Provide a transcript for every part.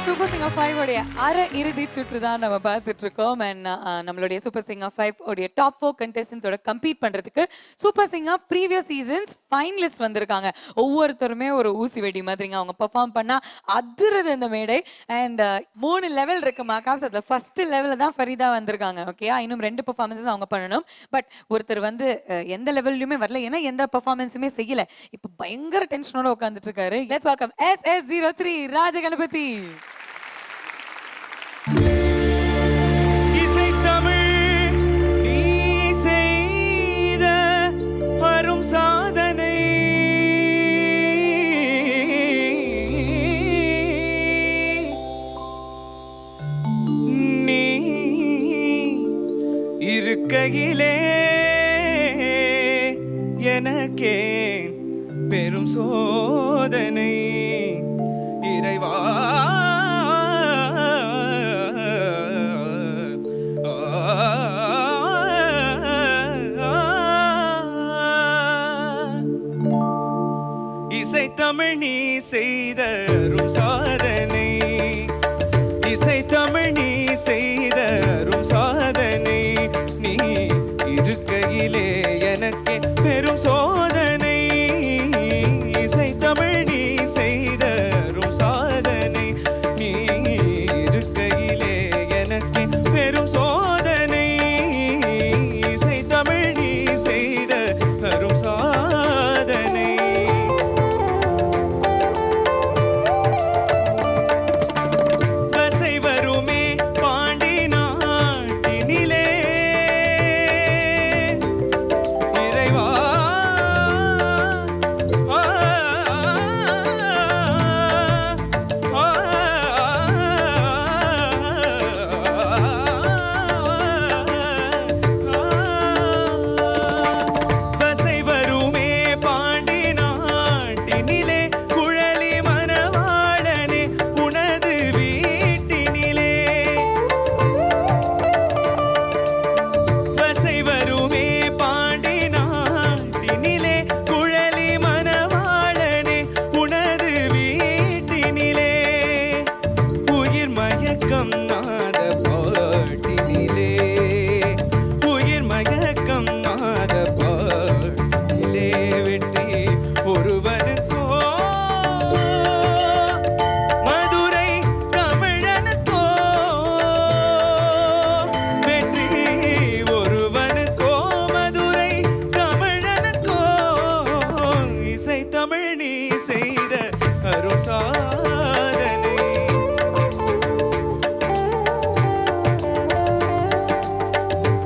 Super singer 5 உடைய அரை இறுதி சுற்று தான் நம்ம பார்த்துட்டு இருக்கோம். அண்ட் நம்மளுடைய சூப்பர் சிங்கர் 5 உடைய டாப் 4 கண்டெஸ்டன்ஸோட கம்பீட் பண்றதுக்கு super singer previous seasons finalist வந்திருக்காங்க. ஒவ்வொருத்தருமே ஒரு ஊசி வெடி மாதிரிங்க. அவங்க பெர்ஃபார்ம் பண்ணா அதிரது இந்த மேடை. அண்ட் 3 லெவல் இருக்கு மார்க்ஸ். அதுல ஃபர்ஸ்ட் லெவலில் தான் ஃபரீதா வந்திருக்காங்க. ஓகே, இன்னும் 2 பெர்ஃபார்மன்ஸஸ் அவங்க பண்ணணும். பட் ஒருத்தர் வந்து எந்த லெவல்லையுமே வரல, ஏன்னா எந்த பெர்ஃபார்மன்ஸுமே செய்யல. இப்போ பயங்கர டென்ஷனோட உட்காந்துட்டு இருக்காரு. Let's welcome SS03 Rajaganapathi. இசை தமிழ் நீ செய்த வரும் சாதனை, நீ இருக்கையிலே எனக்கே பெரும் சோதனை. இறைவா இசை தமிழ் நீ செய்த சாதனை, இசை தமிழ் நீ செய்த சாதனை, நீ இருக்கையிலே எனக்கு பெரும் சோதனை. இசை தமிழ் நீ செய்த சாதனை, நீ இருக்கையிலே எனக்கு பெரும் சோதனை. இசை தமிழ் நீ செய்த சாதனை.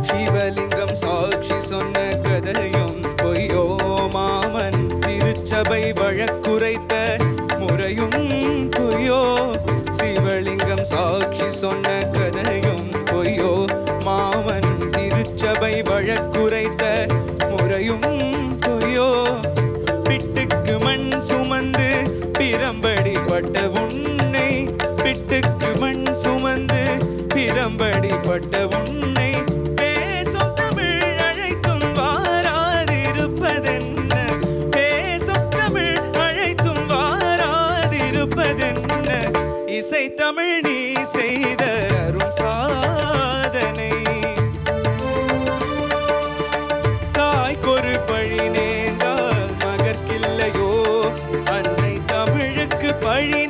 சிவலிங்கம் சாட்சி சொன்ன கதையும் பொய்யோ, மாமன் திருச்சபை வழக்குரைத்த முறையும் பொய்யோ. சிவலிங்கம் சாட்சி சொன்ன கதையும் பொய்யோ, மாமன் திருச்சபை வழக்குரைத்த முறையும் பொய்யோ. பிட்டுக்கு மண் சுமந்து பிரம்படி பட்ட உன்னை, பிட்டுக்கு மண் சுமந்து பிரம்படி பட்ட உன்னை, பேசும் தமிழ் அழைத்தும் வாராதிருப்பதென்ன, பேசும் தமிழ் அழைத்தும் வாராதிருப்பதென்ன. இசை தமிழ் நீ செய்த சாதனை. தாய்க்கொரு பழி நேர்ந்தால் மகற்கில்லையோ, அன்னை தமிழுக்கு பழி